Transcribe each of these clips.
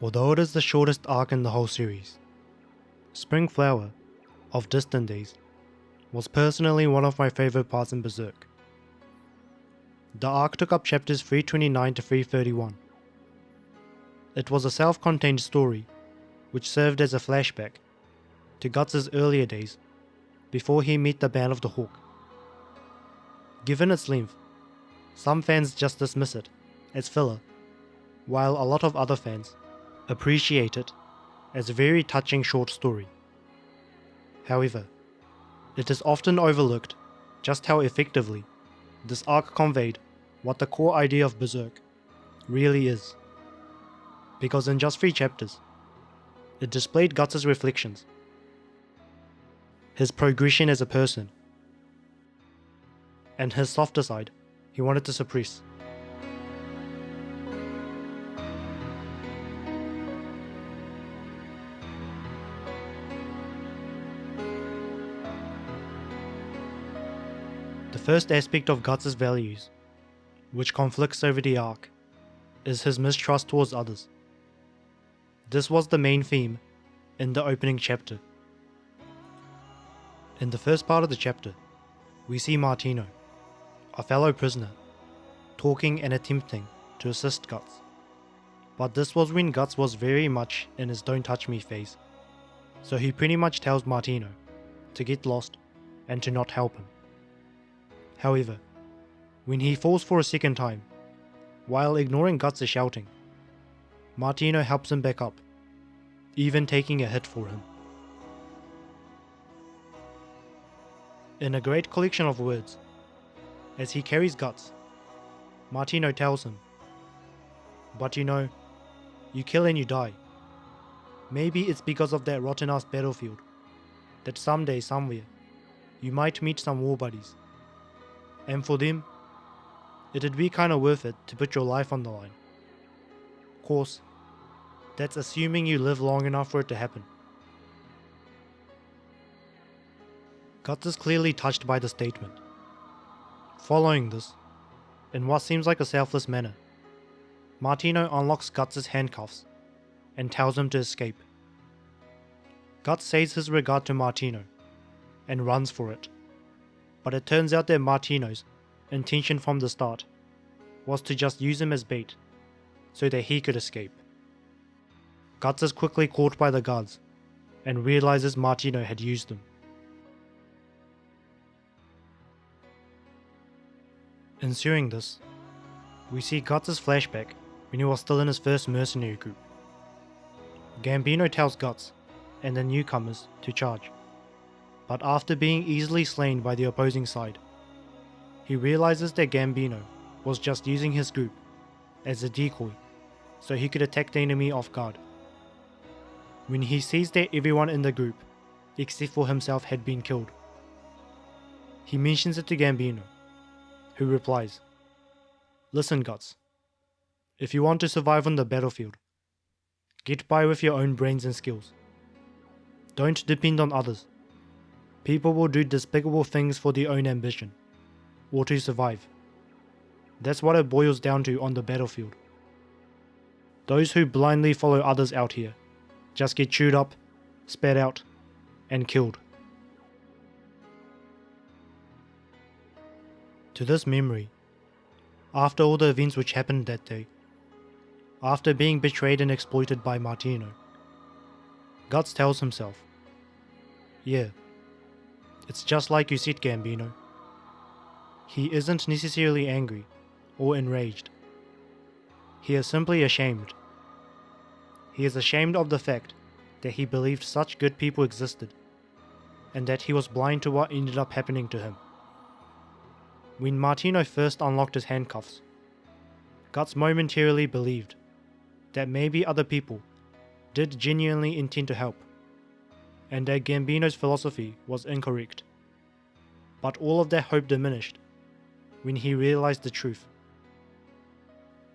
Although it is the shortest arc in the whole series, Spring Flower, of Distant Days, was personally one of my favourite parts in Berserk. The arc took up chapters 329 to 331. It was a self-contained story which served as a flashback to Guts' earlier days before he met the Band of the Hawk. Given its length, some fans just dismiss it as filler, while a lot of other fans appreciate it as a very touching short story. However, it is often overlooked just how effectively this arc conveyed what the core idea of Berserk really is, because in just 3 chapters, it displayed Guts' reflections, his progression as a person, and his softer side he wanted to suppress. The first aspect of Guts' values, which conflicts over the arc, is his mistrust towards others. This was the main theme in the opening chapter. In the first part of the chapter, we see Martino, a fellow prisoner, talking and attempting to assist Guts. But this was when Guts was very much in his don't touch me phase, so he pretty much tells Martino to get lost and to not help him. However, when he falls for a second time, while ignoring Guts' shouting, Martino helps him back up, even taking a hit for him. In a great collection of words, as he carries Guts, Martino tells him, "But you know, you kill and you die. Maybe it's because of that rotten ass battlefield, that someday somewhere, you might meet some war buddies. And for them, it'd be kinda worth it to put your life on the line. Course, that's assuming you live long enough for it to happen." Guts is clearly touched by the statement. Following this, in what seems like a selfless manner, Martino unlocks Guts' handcuffs and tells him to escape. Guts says his regard to Martino and runs for it, but it turns out that Martino's intention from the start was to just use him as bait so that he could escape. Guts is quickly caught by the guards and realizes Martino had used him. Ensuing this, we see Guts' flashback when he was still in his first mercenary group. Gambino tells Guts and the newcomers to charge, but after being easily slain by the opposing side, he realizes that Gambino was just using his group as a decoy so he could attack the enemy off guard. When he sees that everyone in the group, except for himself, had been killed, he mentions it to Gambino, who replies, "Listen, Guts, if you want to survive on the battlefield, get by with your own brains and skills. Don't depend on others. People will do despicable things for their own ambition, or to survive. That's what it boils down to on the battlefield. Those who blindly follow others out here just get chewed up, spat out, and killed." To this memory, after all the events which happened that day, after being betrayed and exploited by Martino, Guts tells himself, "Yeah, it's just like you said, Gambino. He isn't necessarily angry or enraged. He is simply ashamed. He is ashamed of the fact that he believed such good people existed, and that he was blind to what ended up happening to him." When Martino first unlocked his handcuffs, Guts momentarily believed that maybe other people did genuinely intend to help, and that Gambino's philosophy was incorrect. But all of that hope diminished when he realized the truth.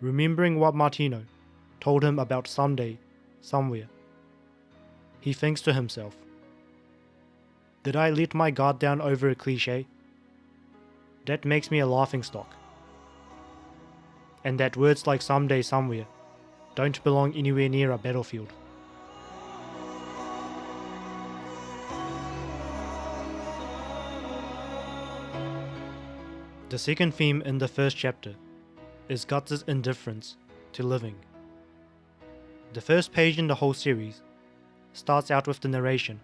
Remembering what Martino told him about someday, somewhere, he thinks to himself, "Did I let my guard down over a cliche? That makes me a laughingstock. And that words like someday, somewhere don't belong anywhere near a battlefield. The second theme in the first chapter is Guts' indifference to living. The first page in the whole series starts out with the narration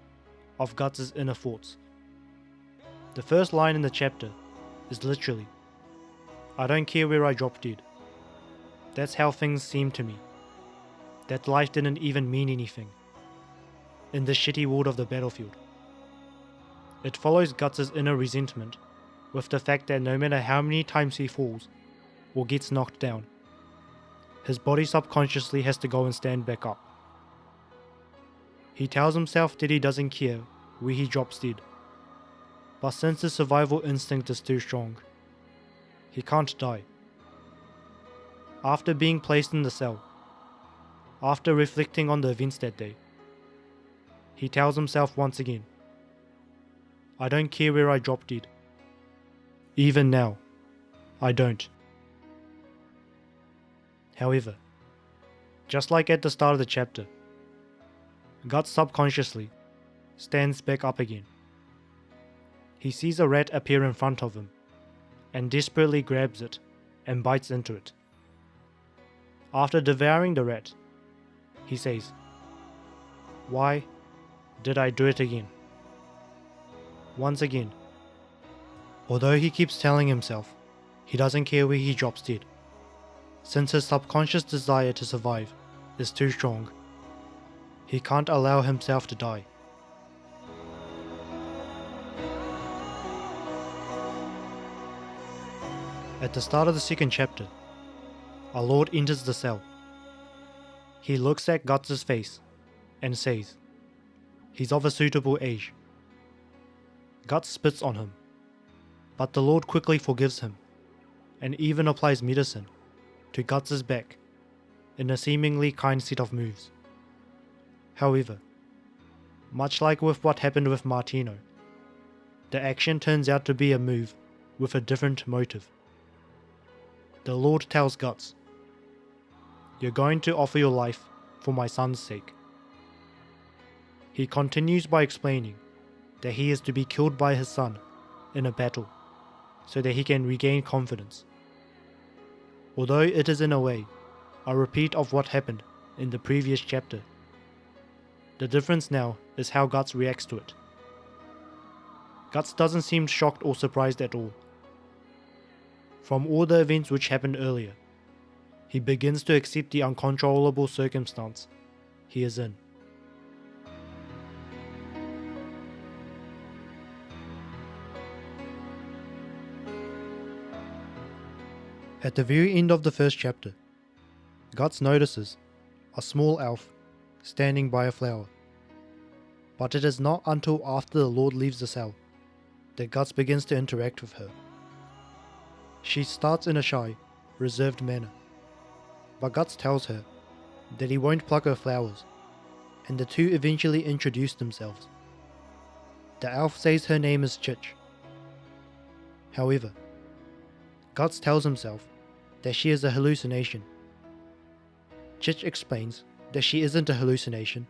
of Guts' inner thoughts. The first line in the chapter is literally, "I don't care where I drop dead. That's how things seem to me. That life didn't even mean anything in the shitty world of the battlefield." It follows Guts' inner resentment with the fact that no matter how many times he falls or gets knocked down, his body subconsciously has to go and stand back up. He tells himself that he doesn't care where he drops dead, but since his survival instinct is too strong, he can't die. After being placed in the cell, after reflecting on the events that day, he tells himself once again, "I don't care where I drop dead. Even now, I don't." However, just like at the start of the chapter, Guts subconsciously stands back up again. He sees a rat appear in front of him and desperately grabs it and bites into it. After devouring the rat, he says, "Why did I do it again?" Once again, although he keeps telling himself he doesn't care where he drops dead, since his subconscious desire to survive is too strong, he can't allow himself to die. At the start of the second chapter, our Lord enters the cell. He looks at Guts' face and says he's of a suitable age. Guts spits on him, but the Lord quickly forgives him and even applies medicine to Guts' back in a seemingly kind set of moves. However, much like with what happened with Martino, the action turns out to be a move with a different motive. The Lord tells Guts, "You're going to offer your life for my son's sake." He continues by explaining that he is to be killed by his son in a battle so that he can regain confidence. Although it is in a way a repeat of what happened in the previous chapter, the difference now is how Guts reacts to it. Guts doesn't seem shocked or surprised at all. From all the events which happened earlier, he begins to accept the uncontrollable circumstance he is in. At the very end of the first chapter, Guts notices a small elf standing by a flower. But it is not until after the Lord leaves the cell that Guts begins to interact with her. She starts in a shy, reserved manner, but Guts tells her that he won't pluck her flowers, and the two eventually introduce themselves. The elf says her name is Chitch. However, Guts tells himself that she is a hallucination. Chitch explains that she isn't a hallucination,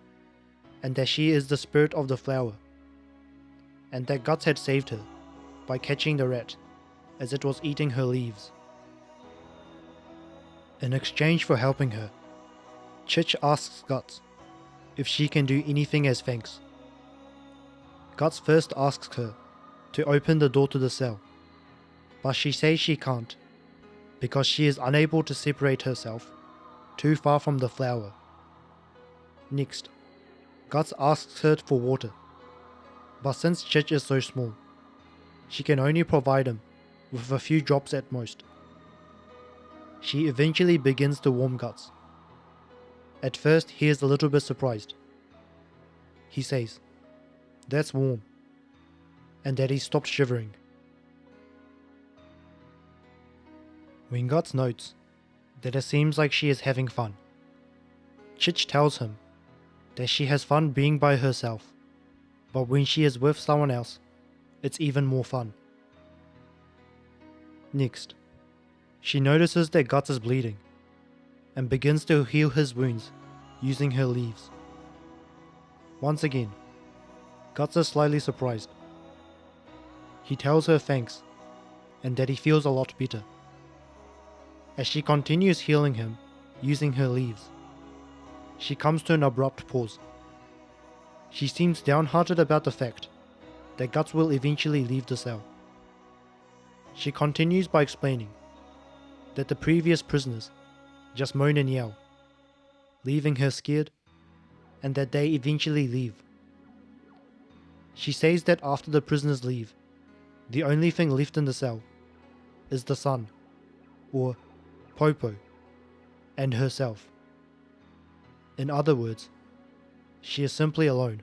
and that she is the spirit of the flower, and that Guts had saved her by catching the rat as it was eating her leaves. In exchange for helping her, Chitch asks Guts if she can do anything as thanks. Guts first asks her to open the door to the cell, but she says she can't because she is unable to separate herself too far from the flower. Next, Guts asks her for water, but since Chitch is so small, she can only provide him with a few drops at most. She eventually begins to warm Guts. At first he is a little bit surprised. He says, "That's warm," and that he stopped shivering. When Guts notes that it seems like she is having fun, Chitch tells him that she has fun being by herself, but when she is with someone else, it's even more fun. Next, she notices that Guts is bleeding, and begins to heal his wounds using her leaves. Once again, Guts is slightly surprised. He tells her thanks and that he feels a lot better. As she continues healing him using her leaves, she comes to an abrupt pause. She seems downhearted about the fact that Guts will eventually leave the cell. She continues by explaining that the previous prisoners just moan and yell, leaving her scared, and that they eventually leave. She says that after the prisoners leave, the only thing left in the cell is the sun, or Popo, and herself. In other words, she is simply alone.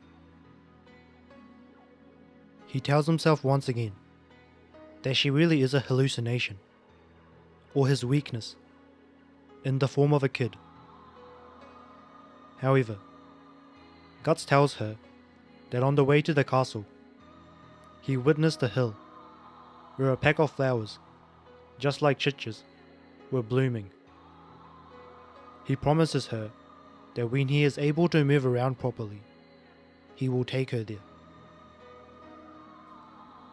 He tells himself once again that she really is a hallucination, or his weakness, in the form of a kid. However, Guts tells her that on the way to the castle, he witnessed a hill where a pack of flowers, just like Chitch's, were blooming. He promises her that when he is able to move around properly, he will take her there.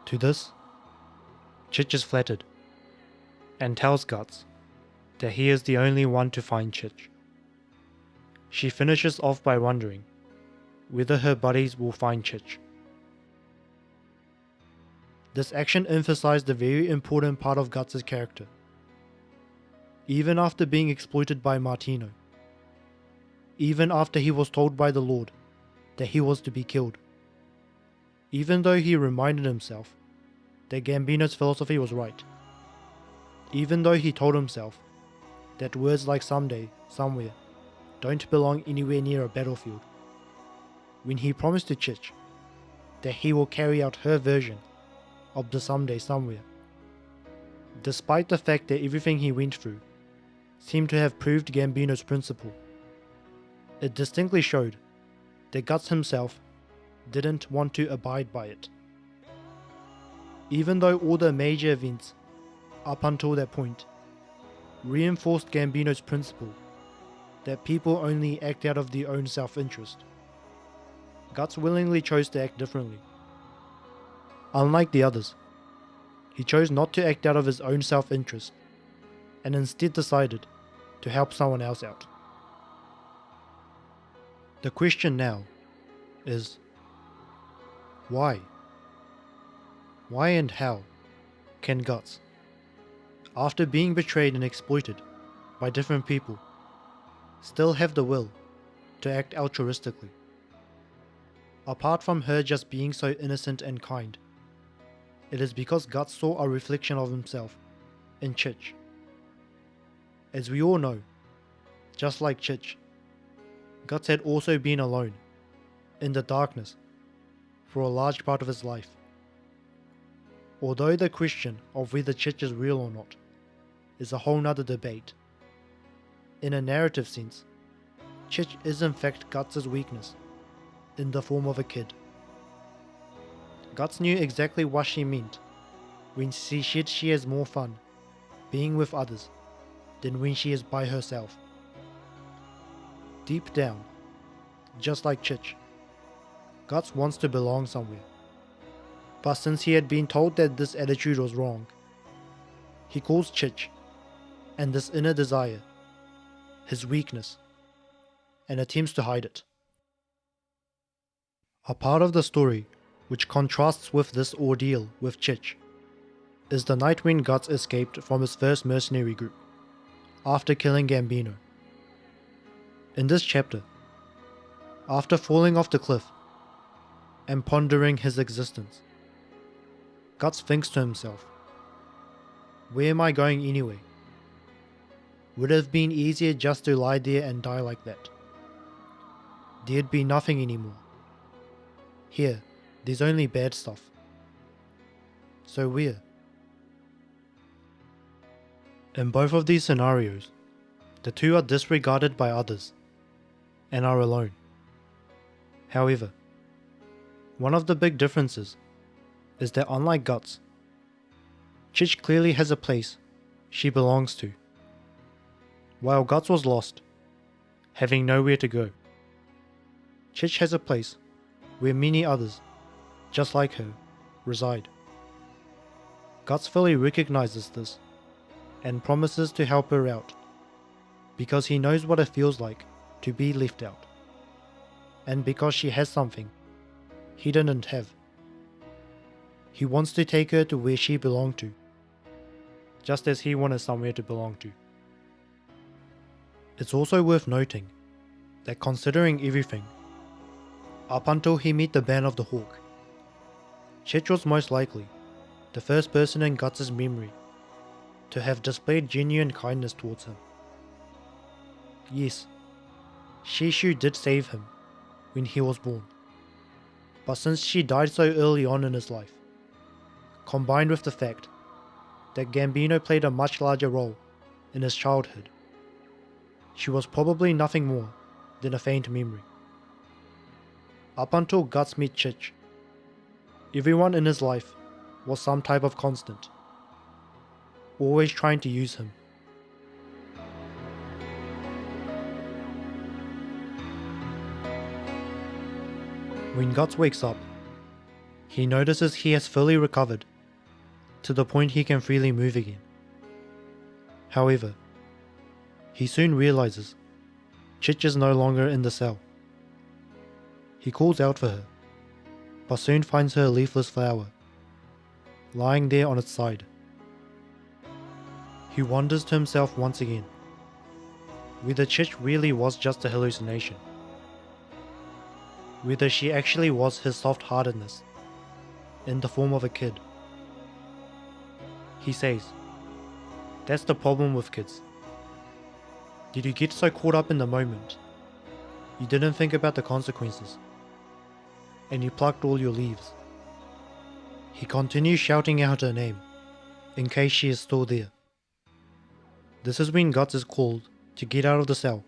To this, Chitch is flattered and tells Guts that he is the only one to find Chitch. She finishes off by wondering whether her buddies will find Chitch. This action emphasized a very important part of Guts' character. Even after being exploited by Martino, even after he was told by the Lord that he was to be killed, even though he reminded himself that Gambino's philosophy was right, even though he told himself that words like someday, somewhere, don't belong anywhere near a battlefield, when he promised to Chitch that he will carry out her version of the someday, somewhere, despite the fact that everything he went through seemed to have proved Gambino's principle, it distinctly showed that Guts himself didn't want to abide by it. Even though all the major events up until that point reinforced Gambino's principle that people only act out of their own self-interest, Guts willingly chose to act differently. Unlike the others, he chose not to act out of his own self-interest and instead decided to help someone else out. The question now is, why? Why and how can Guts, after being betrayed and exploited by different people, still have the will to act altruistically? Apart from her just being so innocent and kind, it is because Guts saw a reflection of himself in Chitch. As we all know, just like Chitch, Guts had also been alone, in the darkness, for a large part of his life. Although the question of whether Chitch is real or not is a whole nother debate, in a narrative sense, Chitch is in fact Guts' weakness, in the form of a kid. Guts knew exactly what she meant when she said she has more fun being with others than when she is by herself. Deep down, just like Chitch, Guts wants to belong somewhere. But since he had been told that this attitude was wrong, he calls Chitch and this inner desire his weakness and attempts to hide it. A part of the story which contrasts with this ordeal with Chitch is the night when Guts escaped from his first mercenary group after killing Gambino. In this chapter, after falling off the cliff and pondering his existence, Guts thinks to himself, where am I going anyway? Would it have been easier just to lie there and die like that? There'd be nothing anymore. Here, there's only bad stuff. So where? In both of these scenarios, the two are disregarded by others and are alone. However, one of the big differences is that unlike Guts, Chitch clearly has a place she belongs to. While Guts was lost, having nowhere to go, Chitch has a place where many others, just like her, reside. Guts fully recognizes this and promises to help her out, because he knows what it feels like to be left out, and because she has something he didn't have. He wants to take her to where she belonged to, just as he wanted somewhere to belong to. It's also worth noting that considering everything, up until he met the Band of the Hawk, Chitch was most likely the first person in Guts' memory to have displayed genuine kindness towards him. Yes, Shishu did save him when he was born, but since she died so early on in his life, combined with the fact that Gambino played a much larger role in his childhood, she was probably nothing more than a faint memory. Up until Guts met Chitch, everyone in his life was some type of constant, always trying to use him. When Guts wakes up, he notices he has fully recovered to the point he can freely move again. However, he soon realizes Chitch is no longer in the cell. He calls out for her, but soon finds her leafless flower, lying there on its side. He wonders to himself once again whether Chitch really was just a hallucination, whether she actually was his soft-heartedness in the form of a kid. He says, "That's the problem with kids. Did you get so caught up in the moment, you didn't think about the consequences, and you plucked all your leaves?" He continues shouting out her name, in case she is still there. This is when Guts is called to get out of the cell,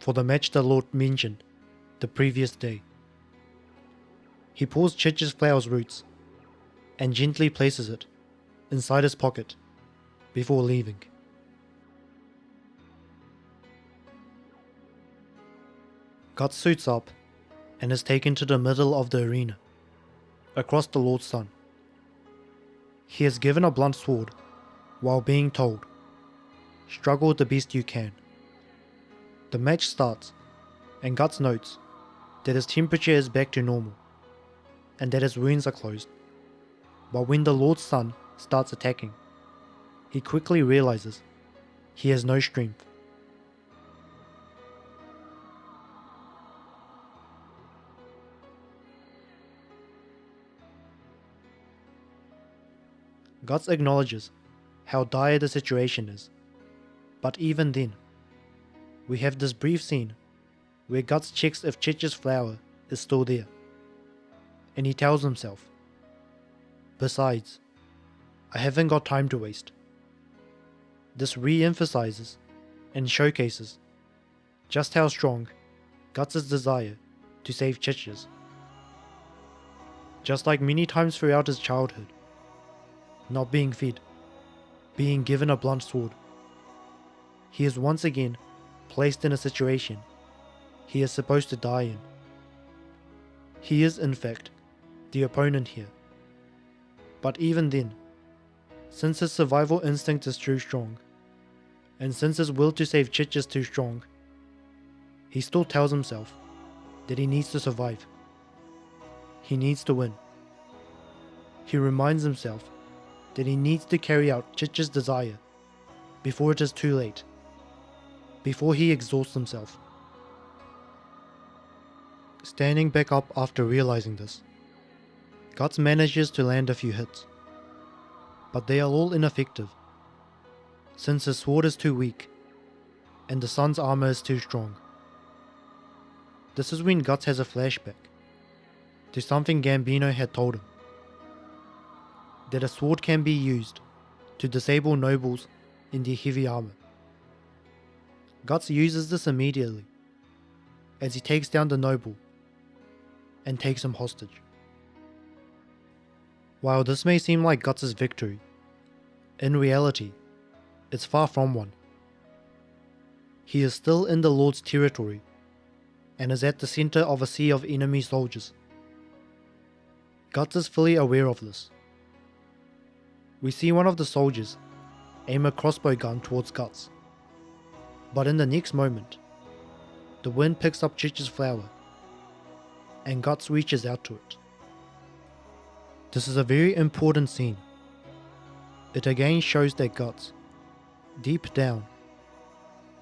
for the match the Lord mentioned the previous day. He pulls Chitch's flower's roots, and gently places it inside his pocket, before leaving. Guts suits up, and is taken to the middle of the arena, across the Lord's Sun. He is given a blunt sword, while being told, "Struggle the best you can." The match starts, and Guts notes that his temperature is back to normal, and that his wounds are closed. But when the Lord's Sun starts attacking, he quickly realizes he has no strength. Guts acknowledges how dire the situation is, but even then, we have this brief scene where Guts checks if Chitch's flower is still there, and he tells himself, "Besides, I haven't got time to waste." This re-emphasizes and showcases just how strong Guts' desire to save Chitch is. Just like many times throughout his childhood, not being fed, being given a blunt sword, he is once again placed in a situation he is supposed to die in. He is in fact the opponent here, but even then, since his survival instinct is too strong, and since his will to save Chitch is too strong, he still tells himself that he needs to survive. He needs to win. He reminds himself that he needs to carry out Chitch's desire before it is too late, before he exhausts himself. Standing back up after realizing this, Guts manages to land a few hits, but they are all ineffective, since his sword is too weak and the sun's armor is too strong. This is when Guts has a flashback to something Gambino had told him, that a sword can be used to disable nobles in their heavy armor. Guts uses this immediately, as he takes down the noble and takes him hostage. While this may seem like Guts' victory, in reality, it's far from one. He is still in the Lord's territory and is at the center of a sea of enemy soldiers. Guts is fully aware of this. We see one of the soldiers aim a crossbow gun towards Guts, but in the next moment, the wind picks up Chitch's flower and Guts reaches out to it. This is a very important scene. It again shows that Guts, deep down,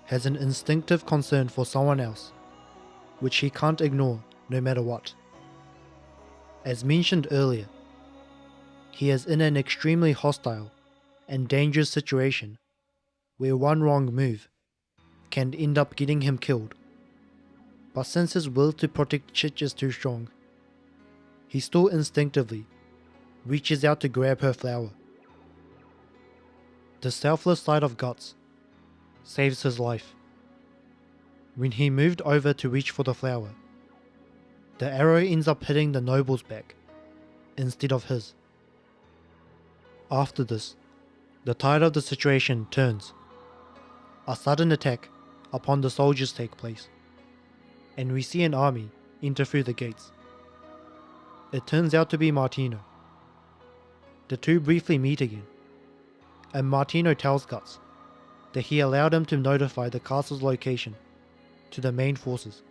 has an instinctive concern for someone else, which he can't ignore no matter what. As mentioned earlier, he is in an extremely hostile and dangerous situation where one wrong move can end up getting him killed. But since his will to protect Chitch is too strong, he still instinctively reaches out to grab her flower. The selfless side of Guts saves his life. When he moved over to reach for the flower, the arrow ends up hitting the noble's back instead of his. After this, the tide of the situation turns. A sudden attack upon the soldiers take place, and we see an army enter through the gates. It turns out to be Martino. The two briefly meet again, and Martino tells Guts that he allowed him to notify the castle's location to the main forces.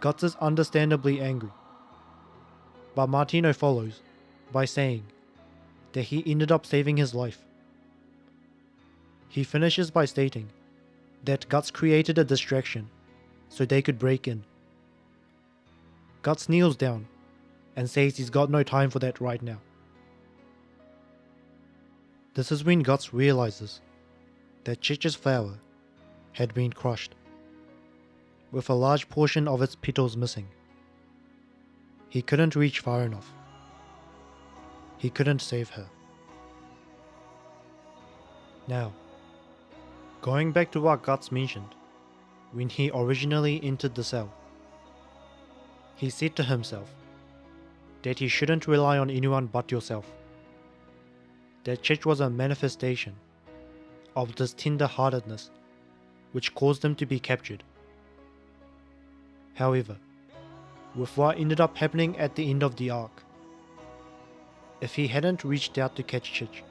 Guts is understandably angry, but Martino follows by saying that he ended up saving his life. He finishes by stating that Guts created a distraction so they could break in. Guts kneels down and says he's got no time for that right now. This is when Guts realizes that Chitch's flower had been crushed, with a large portion of its petals missing. He couldn't reach far enough. He couldn't save her. Now, going back to what Guts mentioned when he originally entered the cell, he said to himself that he shouldn't rely on anyone but yourself. That Chitch was a manifestation of this tender-heartedness which caused him to be captured. However, with what ended up happening at the end of the arc, if he hadn't reached out to catch Chitch,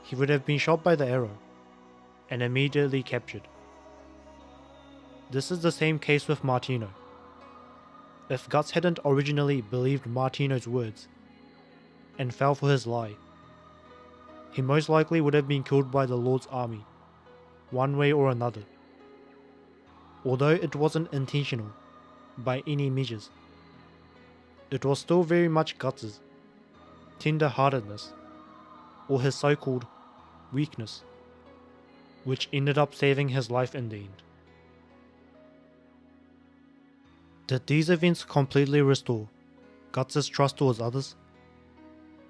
he would have been shot by the arrow and immediately captured. This is the same case with Martino. If Guts hadn't originally believed Martino's words and fell for his lie, he most likely would have been killed by the Lord's army, one way or another. Although it wasn't intentional by any measures, it was still very much Guts' tender-heartedness, or his so-called weakness, which ended up saving his life in the end. Did these events completely restore Guts' trust towards others?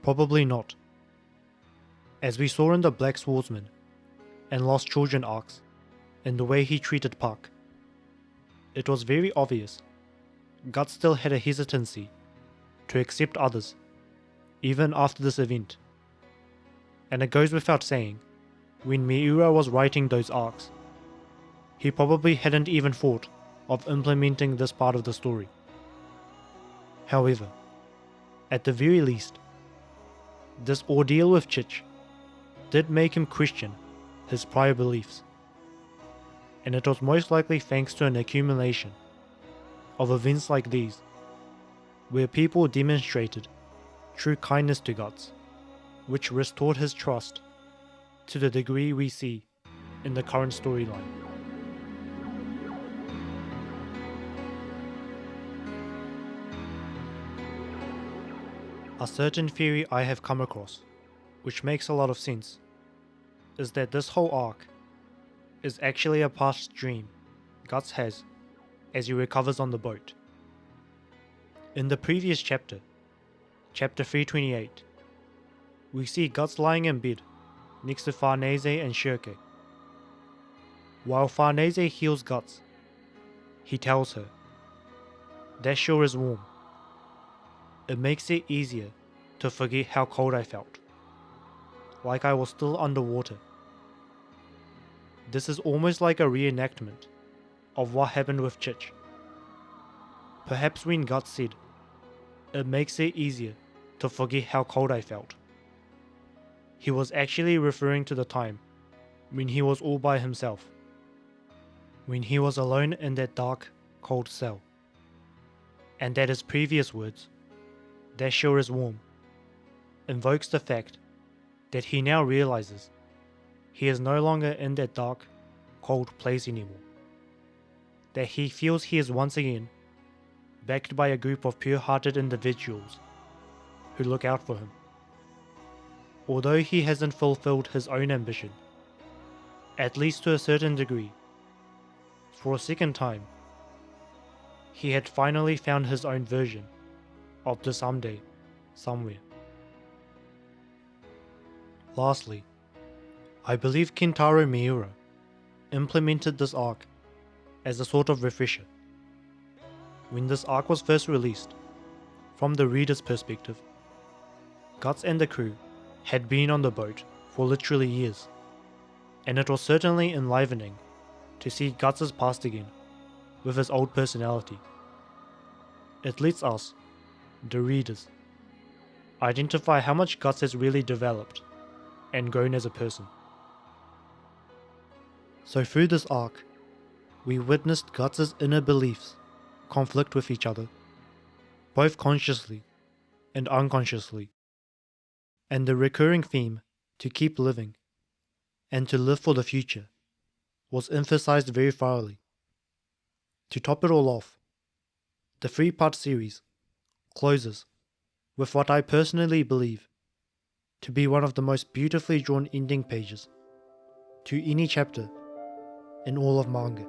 Probably not. As we saw in the Black Swordsman and Lost Children arcs, in the way he treated Puck, it was very obvious Guts still had a hesitancy to accept others, even after this event. And it goes without saying, when Miura was writing those arcs, he probably hadn't even thought of implementing this part of the story. However, at the very least, this ordeal with Chitch did make him question his prior beliefs, and it was most likely thanks to an accumulation of events like these, where people demonstrated true kindness to Guts, which restored his trust to the degree we see in the current storyline. A certain theory I have come across, which makes a lot of sense, is that this whole arc is actually a past dream Guts has as he recovers on the boat. In the previous chapter, chapter 328, we see Guts lying in bed next to Farnese and Shirke. While Farnese heals Guts, he tells her, "That sure is warm. It makes it easier to forget how cold I felt, like I was still underwater." This is almost like a reenactment of what happened with Chitch. Perhaps when Guts said, "It makes it easier to forget how cold I felt," he was actually referring to the time when he was all by himself, when he was alone in that dark, cold cell. And that his previous words, "That sure is warm," invokes the fact that he now realizes he is no longer in that dark, cold place anymore. That he feels he is once again backed by a group of pure-hearted individuals who look out for him. Although he hasn't fulfilled his own ambition, at least to a certain degree, for a second time, he had finally found his own version of the someday, somewhere. Lastly, I believe Kentaro Miura implemented this arc as a sort of refresher. When this arc was first released, from the reader's perspective, Guts and the crew had been on the boat for literally years, and it was certainly enlivening to see Guts' past again with his old personality. It lets us, the readers, identify how much Guts has really developed and grown as a person. So through this arc, we witnessed Guts' inner beliefs conflict with each other, both consciously and unconsciously, and the recurring theme to keep living and to live for the future was emphasized very thoroughly. To top it all off, the 3-part series closes with what I personally believe to be one of the most beautifully drawn ending pages to any chapter in all of manga.